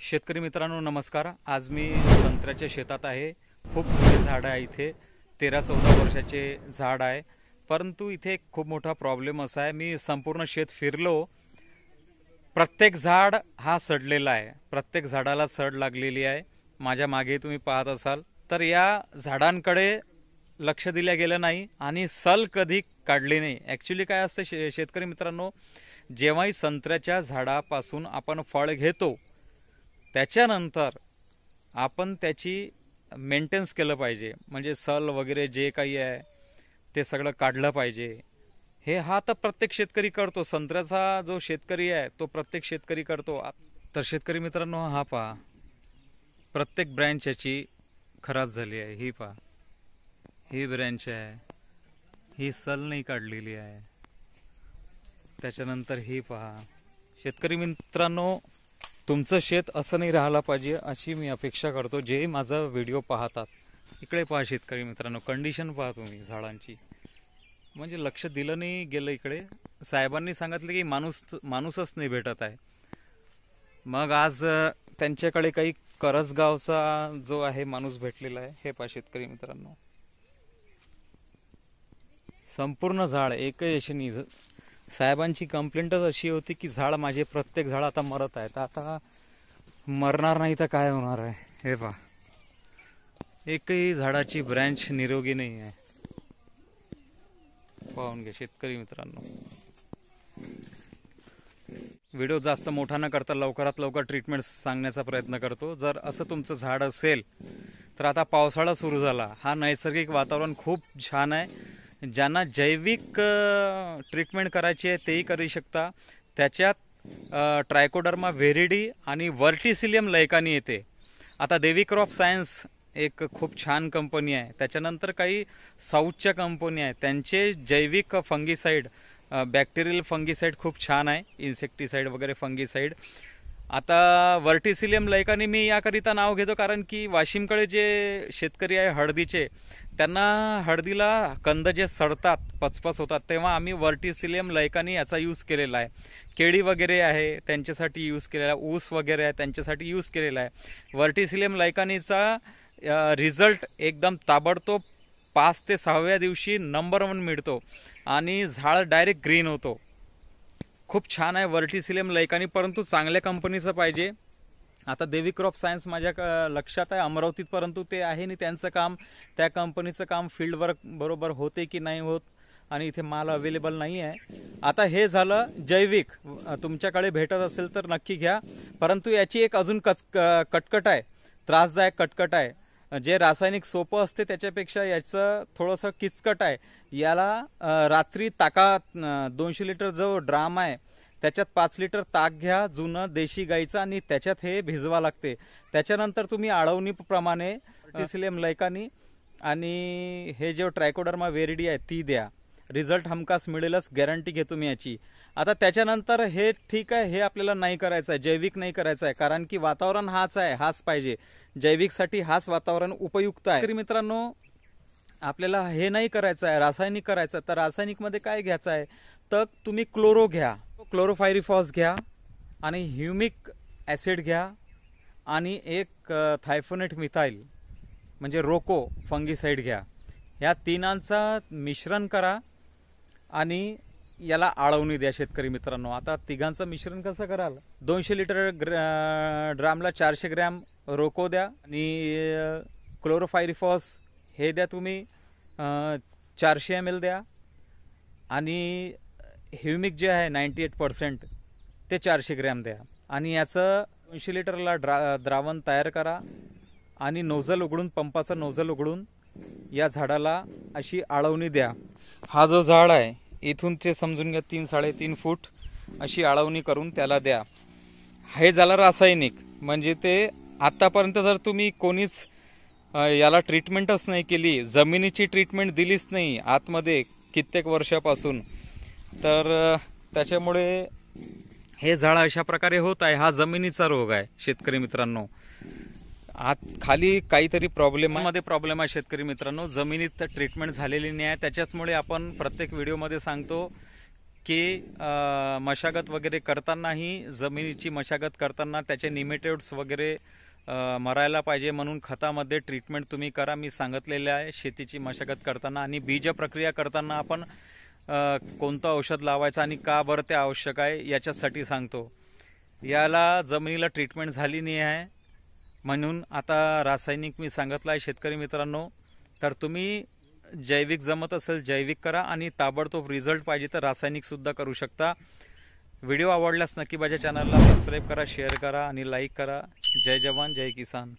शेतकरी मित्रांनो नमस्कार। आज मी संत्र्याच्या शेतात आहे। खूप जुने झाड आहे, इथे 13-14 वर्षाचे झाड आहे। परंतु इथे एक खूप मोठा प्रॉब्लेम असा आहे, मी संपूर्ण शेत फिरलो, प्रत्येक झाड हा सडलेला आहे, प्रत्येक झाडाला सड लागलेली आहे। माझ्या मागे तुम्ही पाहत असाल तर या झाडांकडे लक्ष दिले गेलं नाही आणि सल कधी काढली नाही। ॲक्च्युअली काय असतं शेतकरी मित्रांनो, जेव्हाही संत्र्याच्या झाडापासून आपण फळ घेतो त्याच्यानंतर आपण त्याची मेंटेनन्स केलं पाहिजे, म्हणजे सल वगैरे जे काही आहे ते सगळं काढलं पाहिजे। हे हा तर प्रत्येक शेतकरी करतो, संत्र्याचा जो शेतकरी आहे तो प्रत्येक शेतकरी करतो। तर शेतकरी मित्रांनो हा पहा, प्रत्येक ब्रँच याची खराब झाली आहे। ही पहा, ही ब्रँच आहे, ही सल नाही काढलेली आहे। त्याच्यानंतर ही पहा। शेतकरी मित्रांनो, तुमचं शेत असं नाही राहायला पाहिजे अशी मी अपेक्षा करतो जे माझा व्हिडिओ पाहतात। इकडे पहा शेतकरी मित्रांनो, कंडिशन पहा तुम्ही झाडांची, म्हणजे लक्ष दिलं नाही गेलं। इकडे साहेबांनी सांगितलं की माणूसच नाही भेटत आहे। मग आज त्यांच्याकडे काही करसगावचा जो आहे माणूस भेटलेला आहे। हे पहा शेतकरी मित्रांनो, संपूर्ण झाड एकही अशी नाही। साहेबांची कंप्लेंटच अशी होती की झाड माझे प्रत्येक झाड आता मरत आहेत। आता मरणार नाही तर काय होणार आहे? हे पहा, एकही झाडाची ब्रँच निरोगी नाही आहे। पाहून घ्या शेतकरी मित्रांनो। व्हिडिओ जास्त मोठा न करता लवकरात लवकर ट्रीटमेंट सांगण्याचा प्रयत्न करतो। जर असं तुमचं झाड असेल तर आता पावसाळा सुरू झाला, हा नैसर्गिक वातावरण खूप छान आहे। ज्यांना जैविक ट्रीटमेंट करायची आहे तेही करू शकता। त्याच्यात ट्रायकोडर्मा व्हेरिडी आणि वर्टिसिलियम लैकानी येते। आता देवी क्रॉप सायन्स एक खूप छान कंपनी आहे, त्याच्यानंतर काही साऊथच्या कंपनी आहेत, त्यांचे जैविक फंगीसाइड, बॅक्टेरियल फंगीसाइड खूप छान आहे, इन्सेक्टिसाइड वगैरे फंगीसाइड। आता वर्टिसिलियम लैकानी मी याकरिता नाव घेतो कारण की वाशिमकडे जे शेतकरी आहे हळदीचे, त्यांना हळदीला कंद जे सडतात, पचपच होतात, तेव्हा आम्ही वर्टिसिलियम लैकानी याचा यूज केलेला आहे। केळी वगैरे आहे त्यांच्यासाठी यूज केलेला आहे, ऊस वगैरे आहे त्यांच्यासाठी यूज केलेला आहे। वर्टिसिलियम लैकानीचा रिझल्ट एकदम ताबडतोब 5 ते 6व्या दिवशी नंबर 1 मिळतो आणि झाड डायरेक्ट ग्रीन होतो। खूप छान आहे वर्टिसिलियम लैकानी, परंतु चांगल्या कंपनीचं पाहिजे। आता देवी क्रॉप सायन्स माझ्या लक्षात आहे अमरावतीत, परंतु ते आहे नाही त्यांचं काम, त्या कंपनीचं काम फील्ड वर्क बरोबर होते की नाही होत, आणि इथे माल अवेलेबल नाही आहे। आता हे झालं जैविक, तुमच्याकडे भेटत असेल तर नक्की घ्या। परंतु याची एक अजून कटकट आहे, त्रासदायक कटकट आहे। जे रासायनिक सोपं असते त्याच्यापेक्षा याचं थोडंसं किचकट आहे। याला रात्री ताका 200 लिटर जो ड्राम आहे त्याच्यात 5 लिटर ताक घ्या जुनं देशी गाईचं, आणि त्याच्यात हे भिजवा लागते। त्याच्यानंतर तुम्ही आळवणीप्रमाणे वर्टिसिलियम लैकानी आणि हे जे ट्रायकोडर्मा व्हेरिडी आहे ती द्या, रिझल्ट हमखास मिळेलच, गॅरंटी घेतो मी याची। आता त्याच्यानंतर हे ठीक आहे, हे आपल्याला नाही करायचं आहे, जैविक नाही करायचं आहे, कारण की वातावरण हाच आहे, हाच पाहिजे, जैविकसाठी हाच वातावरण उपयुक्त आहे। मित्रांनो, आपल्याला हे नाही करायचं आहे, रासायनिक करायचं, तर रासायनिक मध्ये काय घ्यायचं आहे, तर तुम्ही क्लोरो घ्या, क्लोरोफायरिफॉस घ्या, आणि ह्युमिक ॲसिड घ्या, आणि एक थायफोनेट मिथाइल म्हणजे रोको फंगीसाइड घ्या। या तिनांचा मिश्रण करा आणि याला आळवणी द्या शेतकरी मित्रांनो। आता तिघांचं मिश्रण कसं कराल, 200 लिटर ड्रामला 400 ग्रॅम रोको द्या, आणि क्लोरोफायरिफॉस हे द्या तुम्ही 400 ml द्या, आणि ह्युमिक जे आहे 98% ते 400 ग्रॅम द्या, आणि याचं 200 लिटरला द्रावण तयार करा, आणि नोझल उघडून, पंपाचं नोझल उघडून या झाडाला अशी आळवणी द्या। हा जो झाड आहे इथून ते समजून घ्या 3-3.5 फूट अशी आळवणी करून त्याला द्या। हे झालं रासायनिक, म्हणजे ते आतापर्यंत जर तुम्ही कोणीच याला ट्रीटमेंटच नाही केली, जमिनीची ट्रीटमेंट दिलीच नाही आतमध्ये कित्येक वर्षापासून, तर त्याच्यामुळे हे झाड अशा प्रकारे होत आहे। हा जमिनीचा रोग आहे शेतकरी मित्रांनो। आत खाली काहीतरी प्रॉब्लेम आहे शेतकरी मित्रांनो, जमिनीत ट्रीटमेंट झालेली नाही आहे। त्याच्याचमुळे आपण प्रत्येक व्हिडिओमध्ये सांगतो की मशागत वगैरे करतानाही जमिनीची मशागत करताना त्याचे निमेटोड्स वगैरे मरायला पाहिजे, म्हणून खतामध्ये ट्रीटमेंट तुम्ही करा. मी सांगितलेले आहे शेतीची मशागत करताना. आणि बीज प्रक्रिया करताना आपण कोणतं औषध लावायचं आणि का बरं ते आवश्यक आहे याच्यासाठी सांगतो. याला जमिनीला ट्रीटमेंट झाली नाही आहे म्हणून आता रासायनिक मी सांगितलं आहे शेतकरी मित्रांनो. तर तुम्ही जैविक जमत असेल जैविक करा, आणि ताबडतोब रिझल्ट पाहिजे तर रासायनिक सुद्धा करू शकता. व्हिडिओ आवडल्यास नक्की माझ्या चॅनलला सबस्क्राईब करा, शेअर करा आणि लाईक करा. जय जवान जय किसान.